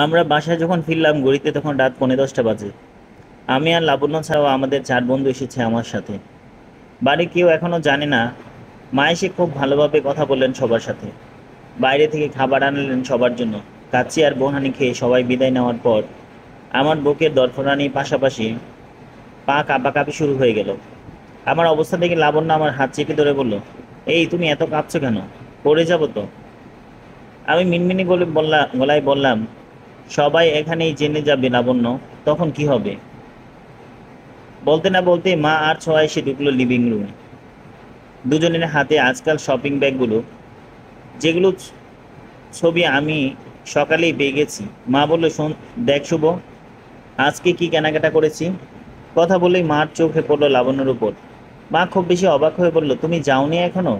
আমরা বাসায় যখন ফিরলাম ঘড়িতে তখন রাত 10:45 বাজে। আমি আর লাবণ্য ছাড়াও আমাদের 4 বন্ধু এসেছে আমার সাথে। বাড়ির কেউ এখনো জানে না। মা এসে খুব ভালোভাবে কথা বললেন সবার সাথে। বাইরে থেকে খাবার আনলেন সবার জন্য। কাচ্চি আর বোহানি খেয়ে সবাই বিদায় নেওয়ার পর আমার বুকের দরফরানি পাশাপাশি পা কাঁপাকাঁপি শুরু হয়ে গেল। আমার অবস্থা দেখে লাবণ্য আমার হাত চেপে ধরে বলল, এই তুমি এত কাঁপছো কেন? পড়ে যাবো তো। আমি মিনমিনি গলায় বললাম, সবাই এখানেই জেনে যাবে লাবণ্য, তখন কি হবে? বলতে না বলতে মা আর ছোঁয়া এসে ঢুকলো লিভিং রুমে। দুজনের হাতে আজকাল শপিং ব্যাগগুলো, যেগুলো ছবি আমি সকালেই পেয়ে গেছি। মা বলল, শোন, দেখ শুভ, আজকে কি কেনাকাটা করেছি। কথা বলেই মার চোখে পড়লো লাবণ্যর উপর। মা খুব বেশি অবাক হয়ে বলল, তুমি যাওনি এখনো?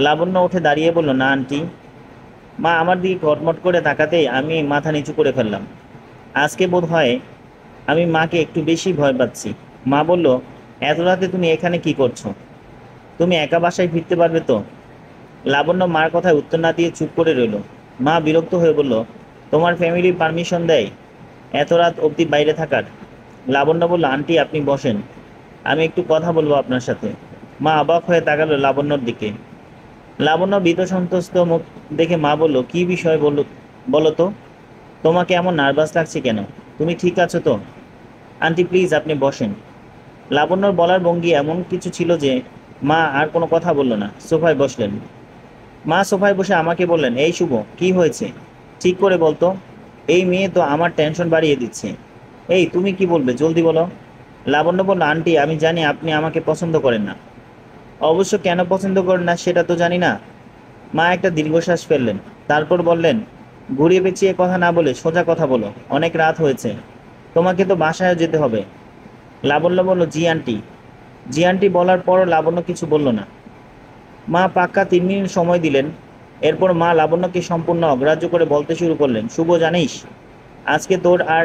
লাবণ্য উঠে দাঁড়িয়ে বলল, না আন্টি। মা আমার দিকে কটমট করে তাকাতেই আমি মাথা নিচু করে ফেললাম। আজকে বোধ হয় আমি মাকে একটু বেশি ভয় পাচ্ছি। মা বলল, এত রাতে তুমি এখানে কি করছো? তুমি একা বাসায় ফিরতে পারবে তো? লাবণ্য মার কথায় উত্তর না দিয়ে চুপ করে রইল। মা বিরক্ত হয়ে বলল, তোমার ফ্যামিলি পারমিশন দেয় এত রাত অবধি বাইরে থাকার? লাবণ্য বলল, আন্টি আপনি বসেন, আমি একটু কথা বলবো আপনার সাথে। মা অবাক হয়ে তাকালো লাবণ্যর দিকে। লাবণ্য ভীত সন্ত্রস্ত মুখ দেখে মা বলল, কি বিষয় বলো, বলো তো। তোমাকে এমন নার্ভাস লাগছে কেন? তুমি ঠিক আছো তো? আন্টি প্লিজ আপনি বসেন। লাবণ্যর বলার ভঙ্গি এমন কিছু ছিল যে মা আর কোনো কথা বলল না, সোফায় বসলেন। মা সোফায় বসে আমাকে বললেন, এই শুভ, কি হয়েছে? ঠিক করে বলতো। এই মেয়ে তো আমার টেনশন বাড়িয়ে দিচ্ছে। এই তুমি কি বলবে, জলদি বলো। লাবণ্য বলল, আন্টি আমি জানি আপনি আমাকে পছন্দ করেন না। অবশ্য কেন পছন্দ করেন না সেটা তো জানি না। মা একটা দীর্ঘশ্বাস ফেললেন। তারপর বললেন, ঘুরিয়ে পেঁচিয়ে কথা না বলে সোজা কথা বলো, অনেক রাত হয়েছে, তোমাকে তো বাসায় যেতে হবে। লাবণ্য বলল, জি আন্টি। জি আন্টি বলার পরও লাবণ্য কিছু বলল না। মা পাক্কা 3 মিনিট সময় দিলেন। এরপর মা লাবণ্যকে সম্পূর্ণ অগ্রাহ্য করে বলতে শুরু করলেন, শুভ জানিস, আজকে তোর আর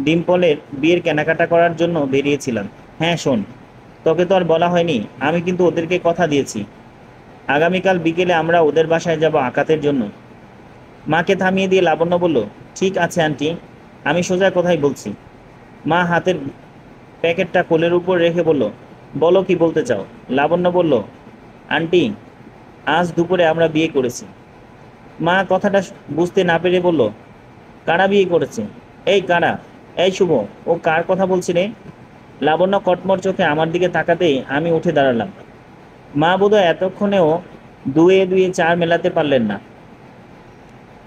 ডিম্পলের বিয়ের কেনাকাটা করার জন্য বেরিয়েছিলাম। হ্যাঁ শোন, তোকে তো আর বলা হয়নি, আমি কিন্তু ওদেরকে কথা দিয়েছি, আগামীকাল বিকেলে আমরা ওদের বাসায় যাব আকাতের জন্য। মাকে থামিয়ে দিয়ে লাবণ্য বলল, ঠিক আছে আন্টি, আমি সোজা কথাই বলছি। মা হাতের প্যাকেটটা কোলের উপর রেখে বলল, বলো কি বলতে চাও। লাবণ্য বলল, আন্টি, আজ দুপুরে আমরা বিয়ে করেছি। মা কথাটা বুঝতে না পেরে বলল, কারা বিয়ে করেছে? এই কারা? এই শুভ, ও কার কথা বলছি রে? লাবণ্য কটমট চোখে আমার দিকে তাকাতেই আমি উঠে দাঁড়ালাম। মা বোধহয় এতক্ষণেও দুয়ে দুয়ে চার মেলাতে পারলেন না।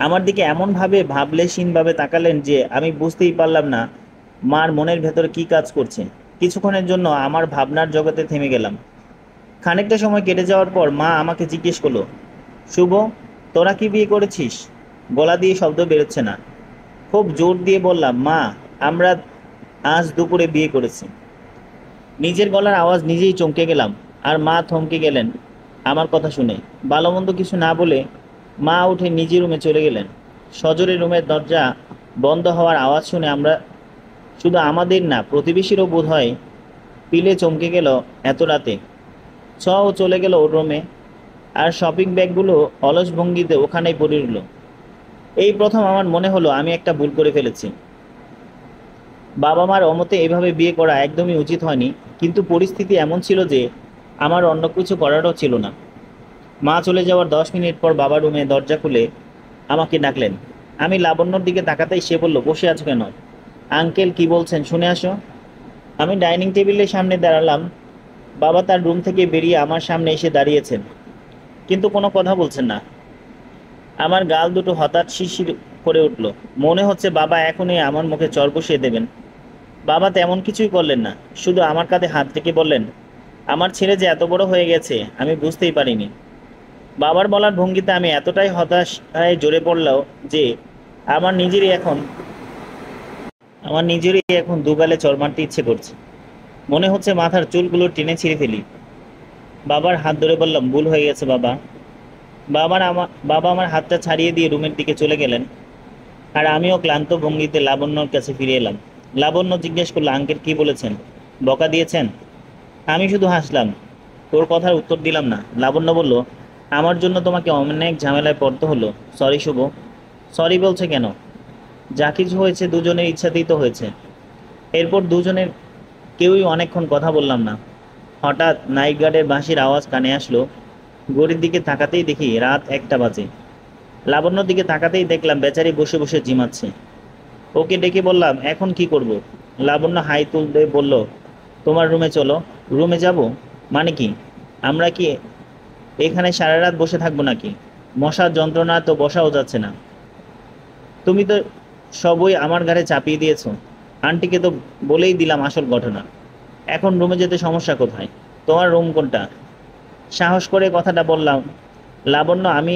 আমার দিকে এমনভাবে ভাবলেশীনভাবে তাকালেন যে আমি বুঝতেই পারলাম না মার মনের ভেতরে কি কাজ করছে। কিছুক্ষণের জন্য আমার ভাবনার জগতে থেমে গেলাম। খানিকটা সময় কেটে যাওয়ার পর মা আমাকে জিজ্ঞেস করলো, শুভ, তোরা কি বিয়ে করেছিস? গলা দিয়ে শব্দ বেরোচ্ছে না। খুব জোর দিয়ে বললাম, মা, আমরা আজ দুপুরে বিয়ে করেছি। নিজের গলার আওয়াজ নিজেই চমকে গেলাম। আর মা থমকে গেলেন আমার কথা শুনে। ভালো মন্দ কিছু না বলে মা উঠে নিজের রুমে চলে গেলেন। সজোরে রুমের দরজা বন্ধ হওয়ার আওয়াজ শুনে আমরা, শুধু আমাদের না, প্রতিবেশীরও বোধ হয় পিলে চমকে গেল এত রাতে। ও চলে গেল ওর রুমে, আর শপিং ব্যাগগুলো অলস ভঙ্গিতে ওখানেই পড়ে রইল। এই প্রথম আমার মনে হলো আমি একটা ভুল করে ফেলেছি। বাবা মার অমতে এভাবে বিয়ে করা একদমই উচিত হয়নি, কিন্তু পরিস্থিতি এমন ছিল যে আমার অন্য কিছু করারও ছিল না। মা চলে যাওয়ার 10 মিনিট পর বাবা রুমে দরজা খুলে আমাকে ডাকলেন। আমি লাবণ্যর দিকে তাকাতেই সে বলল, বসে আছো কেন? আঙ্কেল কি বলছেন শুনে আসো। আমি ডাইনিং টেবিলের সামনে দাঁড়ালাম। বাবা তার রুম থেকে বেরিয়ে আমার সামনে এসে দাঁড়িয়েছেন, কিন্তু কোনো কথা বলছেন না। আমার গাল দুটো হঠাৎ শিরশির করে উঠল। মনে হচ্ছে বাবা এখনই আমার মুখে চর বসিয়ে দেবেন। বাবা তেমন কিছুই করলেন না, শুধু আমার কাঁধে হাত রেখে বললেন, আমার ছেলে যে এত বড় হয়ে গেছে আমি বুঝতেই পারিনি। বাবার বলার ভঙ্গিতে আমি এতটাই হতাশায় জড়ে পড়ল যে আমার নিজেরই এখন আমার নিজেরই এখন দুগালে চড় মারতে ইচ্ছে করছে। মনে হচ্ছে মাথার চুলগুলো টেনে ছিঁড়ে ফেলি। বাবার হাত ধরে বললাম, ভুল হয়ে গেছে বাবা। বাবা আমার হাতটা ছাড়িয়ে দিয়ে রুমের দিকে চলে গেলেন। আর আমিও ক্লান্ত ভঙ্গিতে লাবণ্যর কাছে ফিরে এলাম। লাবণ্য জিজ্ঞেস করলো, আঙ্কেল কি বলেছেন? বকা দিয়েছেন? আমি শুধু হাসলাম, তোর কথার উত্তর দিলাম না। লাবণ্য বলল, আমার জন্য তোমাকে অনেক ঝামেলায় পড়তে হলো। সরি শুভ। সরি বলছে কেন? যা কিছু হয়েছে দুজনের ইচ্ছাতেই তো হয়েছে। এরপর দুজনের কেউই অনেকক্ষণ কথা বললাম না। হঠাৎ নাইট গার্ডের বাঁশির আওয়াজ কানে আসলো। ঘড়ির দিকে তাকাতেই দেখি রাত 1টা বাজে। লাবণ্যর দিকে তাকাতেই দেখলাম বেচারি বসে বসে জিমাচ্ছে। ওকে ডেকে বললাম, এখন কি করব? লাবণ্য হাই তুলতে বলল, তোমার রুমে চলো। রুমে যাব? মানে কি? আমরা কি এখানে সারা রাত বসে থাকবো নাকি? মশার যন্ত্রণা তো বসাও যাচ্ছে না। তুমি তো সবই আমার ঘাড়ে চাপিয়ে দিয়েছো। আন্টিকে তো বলেই দিলাম আসল ঘটনা। এখন রুমে যেতে সমস্যা কোথায়? তোমার রুম কোনটা? সাহস করে কথাটা বললাম। লাবণ্য, আমি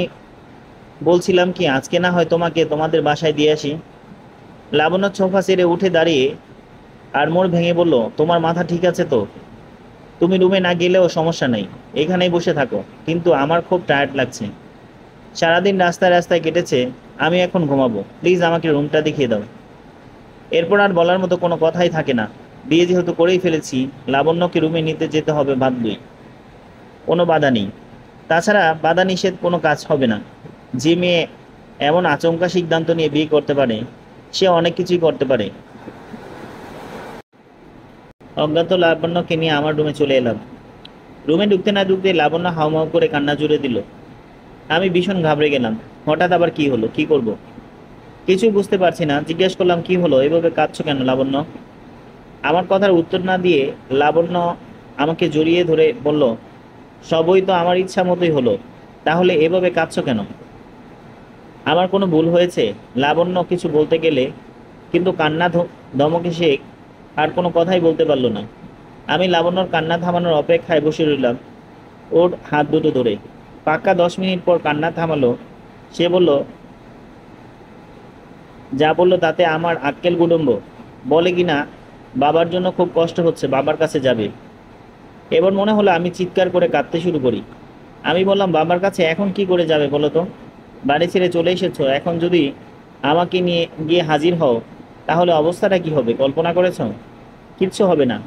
বলছিলাম কি আজকে না হয় তোমাকে তোমাদের বাসায় দিয়ে আসি। লাবণ্য সোফা ছেড়ে উঠে দাঁড়িয়ে আর মোড় ভেঙে বলল, তোমার মাথা ঠিক আছে তো? তুমি রুমে না গেলেও সমস্যা নেই, এখানেই বসে থাকো, কিন্তু আমার খুব টায়ার্ড লাগছে। সারাদিন রাস্তায় রাস্তায় কেটেছে। আমি এখন ঘুমাবো, প্লিজ আমাকে রুমটা দেখিয়ে দাও। এরপর আর বলার মতো কোনো কথাই থাকে না। বিয়ে যেহেতু করেই ফেলেছি, লাবণ্যকে রুমে নিতে যেতে হবে বাধ্যই। কোনো বাধা নেই। তাছাড়া বাধা নিষেধ কোনো কাজ হবে না। যে মেয়ে এমন আচমকা সিদ্ধান্ত নিয়ে বিয়ে করতে পারে, সে অনেক কিছুই করতে পারে। অজ্ঞাত লাবণ্যকে নিয়ে আমার রুমে চলে এলাম। রুমে ঢুকতে না ঢুকতে লাবণ্য হাউমাউ করে কান্না জুড়ে দিল। আমি ভীষণ ঘাবড়ে গেলাম। হঠাৎ আবার কি হলো, কি করব? কিছুই বুঝতে পারছি না। জিজ্ঞেস করলাম, কি হলো, এভাবে কাঁদছো কেন লাবণ্য? আমার কথার উত্তর না দিয়ে লাবণ্য আমাকে জড়িয়ে ধরে বলল, সবই তো আমার ইচ্ছা মতোই হলো, তাহলে এভাবে কাঁদছো কেন? আমার কোনো ভুল হয়েছে? লাবণ্য কিছু বলতে গেলে কিন্তু কান্না ধমকে সে আর কোনো কথাই বলতে পারলো না। আমি লাবণ্যর কান্না থামানোর অপেক্ষায় বসে রইলাম, ওর হাত দুটো ধরে। পাক্কা 10 মিনিট পর কান্না থামালো। সে বলল, যা বললো তাতে আমার আক্কেল গুডম্ব। বলে কিনা বাবার জন্য খুব কষ্ট হচ্ছে, বাবার কাছে যাবে। এবার মনে হলো আমি চিৎকার করে কাঁদতে শুরু করি। আমি বললাম, বাবার কাছে এখন কি করে যাবে বলো তো? বাড়ি ছেড়ে চলে এসেছো, এখন যদি আমাকে নিয়ে গিয়ে হাজির হও, তাহলে অবস্থাটা কি হবে কল্পনা করেছো? কিচ্ছু হবে না।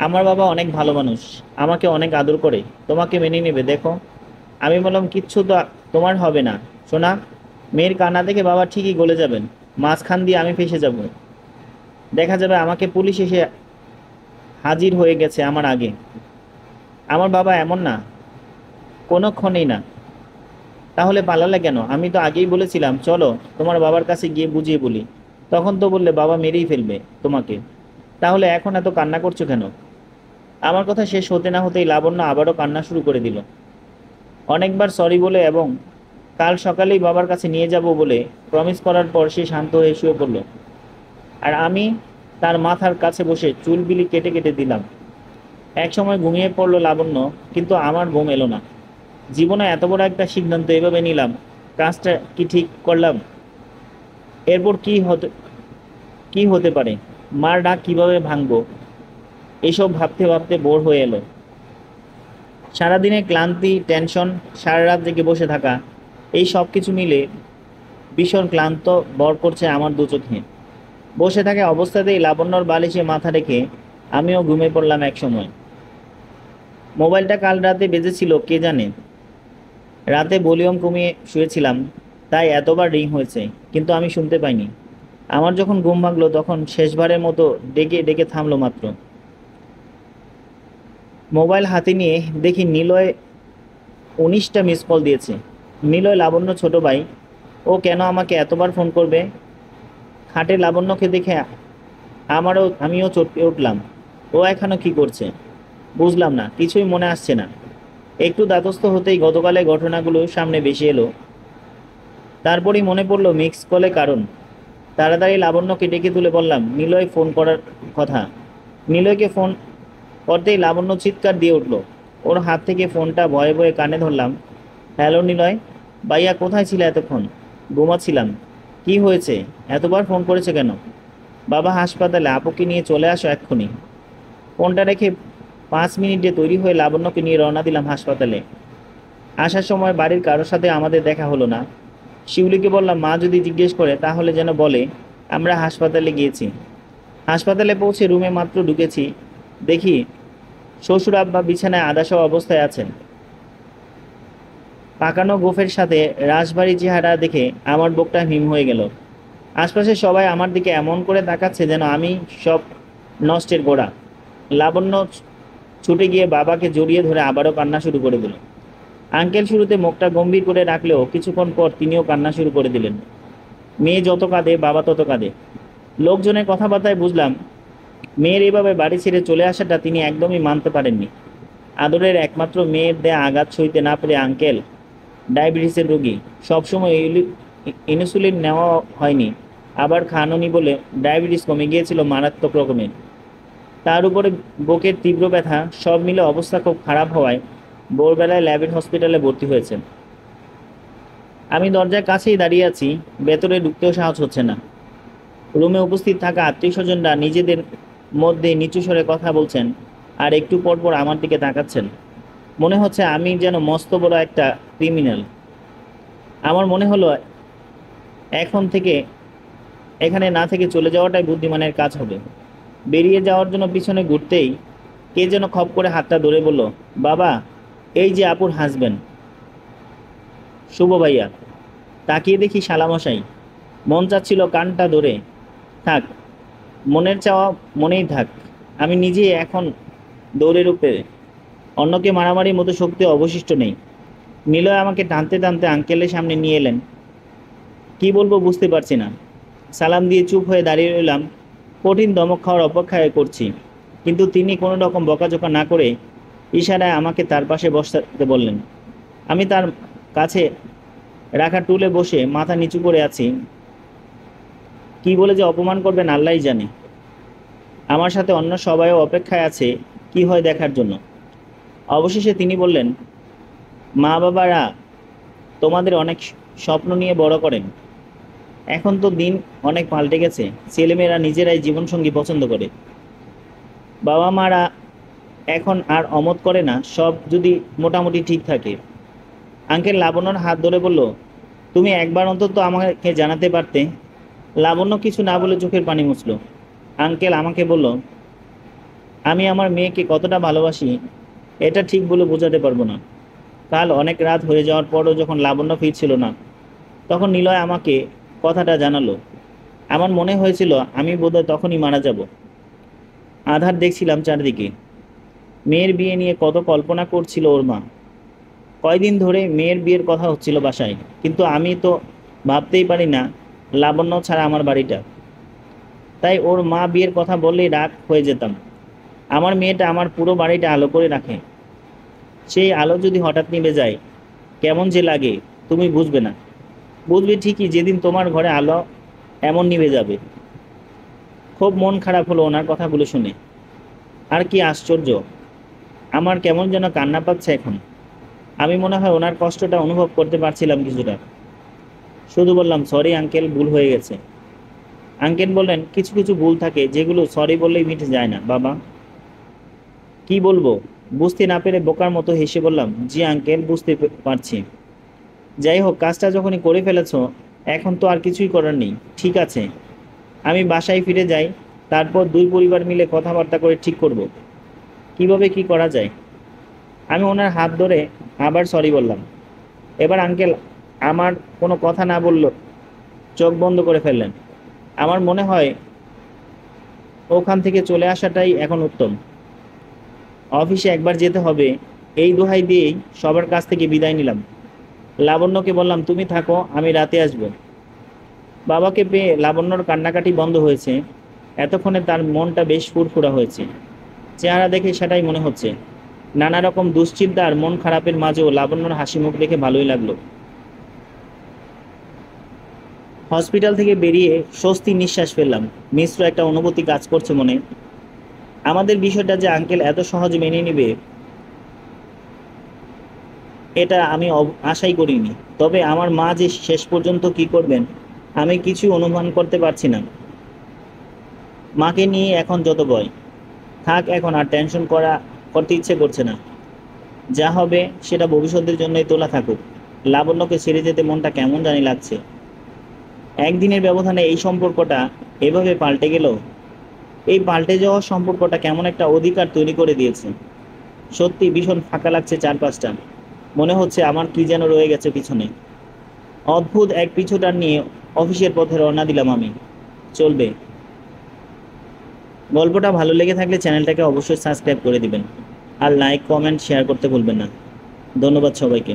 আমার বাবা অনেক ভালো মানুষ, আমাকে অনেক আদর করে, তোমাকে মেনে নেবে দেখো। আমি বললাম, কিচ্ছু তো তোমার হবে না সোনা। মেয়ের কান্না দেখে বাবা ঠিকই গলে যাবেন। মাঝখান দিয়ে আমি ফেঁসে যাব। দেখা যাবে আমাকে পুলিশ এসে হাজির হয়ে গেছে আমার আগে। আমার বাবা এমন না, কোনোক্ষণেই না। তাহলে পালালে কেন? আমি তো আগেই বলেছিলাম চলো তোমার বাবার কাছে গিয়ে বুঝিয়ে বলি। তখন তো বললে বাবা মেরেই ফেলবে তোমাকে। তাহলে এখন এত কান্না করছো কেন? আমার কথা শেষ হতে না হতেই লাবণ্য আবারও কান্না শুরু করে দিল। অনেকবার সরি বলে এবং কাল সকালেই বাবার কাছে নিয়ে যাব বলে প্রমিস করার পর সে শান্ত হয়ে শুয়ে পড়ল। আর আমি তার মাথার কাছে বসে চুল বিলি কেটে কেটে দিলাম। এক সময় ঘুমিয়ে পড়লো লাবণ্য, কিন্তু আমার ঘুম এলো না। জীবনে এত বড় একটা সিদ্ধান্ত এভাবে নিলাম, কাজটা কি ঠিক করলাম? এরপর কি হতে পারে? মার ডাক কিভাবে ভাঙবো? এইসব ভাবতে ভাবতে বোর হয়ে এলো। সারাদিনের ক্লান্তি, টেনশন, সারা রাত জেগে বসে থাকা, এই সব কিছু মিলে ভীষণ ক্লান্ত ভর করছে আমার দু চোখে। বসে থাকা অবস্থাতেই লাবণ্যর বালিশে মাথা রেখে আমিও ঘুমিয়ে পড়লাম এক সময়। মোবাইলটা কাল রাতে বেজেছিল কে জানে। রাতে ভলিউম কমিয়ে শুয়েছিলাম, তাই এতবার রিং হয়েছে, কিন্তু আমি শুনতে পাইনি। আমার যখন ঘুম ভাঙলো তখন শেষবারের মতো ডেকে ডেকে থামলো মাত্র। মোবাইল হাতে নিয়ে দেখি নিলয় 19টা মিস কল দিয়েছে। নিলয় লাবণ্য ছোট ভাই, ও কেন আমাকে এতবার ফোন করবে? খাটে লাবণ্যকে দেখে আমিও চটকে উঠলাম। ও এখনো কি করছে? বুঝলাম না, কিছুই মনে আসছে না। একটু দ্বাতস্থ হতেই গতকালের ঘটনাগুলো সামনে ভেসে এলো। তারপরই মনে পড়লো মিক্স কলে কারণ। তাড়াতাড়ি লাবণ্যকে ডেকে তুলে বললাম নিলয় ফোন করার কথা। নিলয়কে ফোন করতেই লাবণ্য চিৎকার দিয়ে উঠল। ওর হাত থেকে ফোনটা ভয়ে ভয়ে কানে ধরলাম। হ্যালো নিলয়, ভাইয়া কোথায় ছিলে এতক্ষণ? ঘুমাচ্ছিলাম। কি হয়েছে, এতবার ফোন করেছে কেন? বাবা হাসপাতালে, আপুকে নিয়ে চলে আসো এক্ষুনি। ফোনটা রেখে 5 মিনিটে তৈরি হয়ে লাবণ্যকে নিয়ে রওনা দিলাম হাসপাতালে। আসার সময় বাড়ির কারোর সাথে আমাদের দেখা হলো না। শিউলিকে বললাম মা যদি জিজ্ঞেস করে তাহলে যেন বলে আমরা হাসপাতালে গিয়েছি। হাসপাতালে পৌঁছে রুমে মাত্র ঢুকেছি, দেখি শ্বশুর আব্বা বিছানায় আদাশো অবস্থায় আছেন। পাকানো গোফের সাথে রাশভারী চেহারা দেখে আমার বুকটা হিম হয়ে গেল। আশপাশের সবাই আমার দিকে এমন করে তাকাচ্ছে যেন আমি সব নষ্টের গোড়া। লাবণ্য ছুটে গিয়ে বাবাকে জড়িয়ে ধরে আবারও কান্না শুরু করে দিল। আঙ্কেল শুরুতে মুখটা গম্ভীর করে রাখলেও কিছুক্ষণ পর তিনিও কান্না শুরু করে দিলেন। মেয়ে যত কাঁদে বাবা তত কাঁদে। লোকজনের কথাবার্তায় বুঝলাম মেয়ের এভাবে বাড়ি ছেড়ে চলে আসাটা তিনি একদমই মানতে পারেননি। আদরের একমাত্র মেয়ের দেয়া আঘাত সইতে না পেরে আঙ্কেল ডায়াবেটিসের রোগী, সবসময় ইনসুলিন নেওয়া হয়নি, আবার খাননি বলে ডায়াবেটিস কমে গিয়েছিল মারাত্মক রকমের। তার উপরে বুকের তীব্র ব্যথা, সব মিলে অবস্থা খুব খারাপ হওয়ায় ভোরবেলায় ল্যাবের হসপিটালে ভর্তি হয়েছেন। আমি দরজার কাছেই দাঁড়িয়ে আছি, ভেতরে ঢুকতেও সাহস হচ্ছে না। রুমে উপস্থিত থাকা আত্মীয় স্বজনরা নিজেদের মধ্যে নিচু স্বরে কথা বলছেন আর একটু পর পর আমার দিকে তাকাচ্ছেন। মনে হচ্ছে আমি যেন মস্ত বড় একটা ক্রিমিনাল। আমার মনে হলো এখন থেকে এখানে না থেকে চলে যাওয়াটাই বুদ্ধিমানের কাজ হবে। বেরিয়ে যাওয়ার জন্য পিছনে ঘুরতেই কে যেন খপ করে হাতটা ধরে বলল, বাবা, এই যে আপুর হাজবেন্ড শুভ ভাইয়া। তাকিয়ে দেখি শালামশাই। মন চাচ্ছিল কানটা ধরে, থাক, মনের চাওয়া মনেই থাক, আমি নিজে এখন দৌড়ের উপরে, অন্যকে মারামারির মতো শক্তি অবশিষ্ট নেই। নিলয় আমাকে টানতে টানতে আঙ্কেলের সামনে নিয়ে এলেন। কি বলবো বুঝতে পারছি না। সালাম দিয়ে চুপ হয়ে দাঁড়িয়ে রইলাম। কঠিন ধমক খাওয়ার অপেক্ষায় করছি, কিন্তু তিনি কোনো রকম বকাঝকা না করে ইশারায় আমাকে তার পাশে বসতে বললেন। আমি তার কাছে রাখা টুলে বসে মাথা নিচু করে আছি। কি বলে যে অপমান করবেন আল্লাহই জানে। আমার সাথে অন্য সবাইও অপেক্ষায় আছে কি হয় দেখার জন্য। অবশেষে তিনি বললেন, মা বাবারা তোমাদের অনেক স্বপ্ন নিয়ে বড় করেন, এখন তো দিন অনেক পাল্টে গেছে, ছেলেমেয়েরা নিজেরাই জীবনসঙ্গী পছন্দ করে। বাবা মারা এখন আর অমত করে না, সব যদি মোটামুটি ঠিক থাকে। আঙ্কেল লাবণ্যর হাত ধরে বলল, তুমি একবার অন্তত আমাকে জানাতে পারতে। লাবণ্য কিছু না বলে চোখের পানি মুছল। আঙ্কেল আমাকে বলল, আমি আমার মেয়েকে কতটা ভালোবাসি এটা ঠিক বলে বোঝাতে পারবো না। কাল অনেক রাত হয়ে যাওয়ার পরও যখন লাবণ্য ফিরছিল না, তখন নিলয় আমাকে কথাটা জানালো। আমার মনে হয়েছিল আমি বোধহয় তখনই মারা যাব। আধার দেখছিলাম চারিদিকে। মেয়ের বিয়ে নিয়ে কত কল্পনা করছিল ওর মা। কয়দিন ধরে মেয়ের বিয়ের কথা হচ্ছিল বাসায়, কিন্তু আমি তো ভাবতেই পারি না লাবণ্য ছাড়া আমার বাড়িটা। তাই ওর মা বিয়ের কথা বললেই রাগ হয়ে যেতাম। আমার মেয়েটা আমার পুরো বাড়িটা আলো করে রাখে। সেই আলো যদি হঠাৎ নিভে যায় কেমন যে লাগে তুমি বুঝবে না। বুঝবে ঠিকই যেদিন তোমার ঘরে আলো এমন নিভে যাবে। খুব মন খারাপ হলো ওনার কথাগুলো শুনে। আর কি আশ্চর্য, আমার কেমন যেন কান্না পাচ্ছে এখন। আমি মনে হয় ওনার কষ্টটা অনুভব করতে পারছিলাম কিছুটা। শুধু বললাম, সরি আঙ্কেল, ভুল হয়ে গেছে। আঙ্কেল বললেন, কিছু কিছু ভুল থাকে যেগুলো সরি বললেই মিটে যায় না বাবা। কি বলবো বুঝতে না পেরে বোকার মতো হেসে বললাম, জি আঙ্কেল, বুঝতে পারছি। যাই হোক, কাজটা যখনই করে ফেলেছো এখন তো আর কিছুই করার নেই। ঠিক আছে, আমি বাসায় ফিরে যাই, তারপর দুই পরিবার মিলে কথাবার্তা করে ঠিক করব কিভাবে কি করা যায়। আমি ওনার হাত ধরে আবার সরি বললাম। এবার আঙ্কেল আমার কোনো কথা না বলল, চোখ বন্ধ করে ফেললেন। আমার মনে হয় ওখান থেকে চলে আসাটাই এখন উত্তম। অফিসে একবার যেতে হবে, এই দোহাই দিয়েই সবার কাছ থেকে বিদায় নিলাম। লাবণ্যকে বললাম, তুমি থাকো, আমি রাতে আসব। বাবাকে পেয়ে লাবণ্যর কান্নাকাটি বন্ধ হয়েছে। এতক্ষণে তার মনটা বেশ ফুরফুরা হয়েছে। চেহারা দেখে সেটাই মনে হচ্ছে। নানা রকম দুশ্চিন্তা আর মন খারাপের মাঝেও লাবণ্যর হাসি মুখ দেখে ভালোই লাগলো। হসপিটাল থেকে বেরিয়ে স্বস্তি নিঃশ্বাস ফেললাম। মিশ্র একটা অনুভূতি কাজ করছে মনে। আমাদের বিষয়টা যে আঙ্কেল এত সহজে মেনে নেবে এটা আমি আশাই করিনি। তবে আমার মা যে শেষ পর্যন্ত কি করবেন আমি কিছু অনুমান করতে পারছি না। মাকে নিয়ে এখন যত ভয়। থাক, এখন আর টেনশন করতে ইচ্ছে করছে না। যা হবে সেটা ভবিষ্যতের জন্যই তোলা থাকুক। লাবণ্যকে ছেড়ে যেতে মনটা কেমন জানি লাগছে। একদিনের ব্যবধানে এই সম্পর্কটা এভাবে পাল্টে গেল। এই পাল্টে যাওয়ার সম্পর্কটা কেমন একটা অধিকার তৈরি করে দিয়েছে। সত্যি ভীষণ ফাঁকা লাগছে চারপাশটা। মনে হচ্ছে আমার কি যেন রয়ে গেছে পিছনে। অদ্ভুত এক পিছুটান নিয়ে অফিসের পথে রওনা দিলাম আমি। চলবে। গল্পটা ভালো লেগে থাকলে চ্যানেলটাকে অবশ্যই সাবস্ক্রাইব করে দিবেন, আর লাইক কমেন্ট শেয়ার করতে ভুলবেন না। ধন্যবাদ সবাইকে।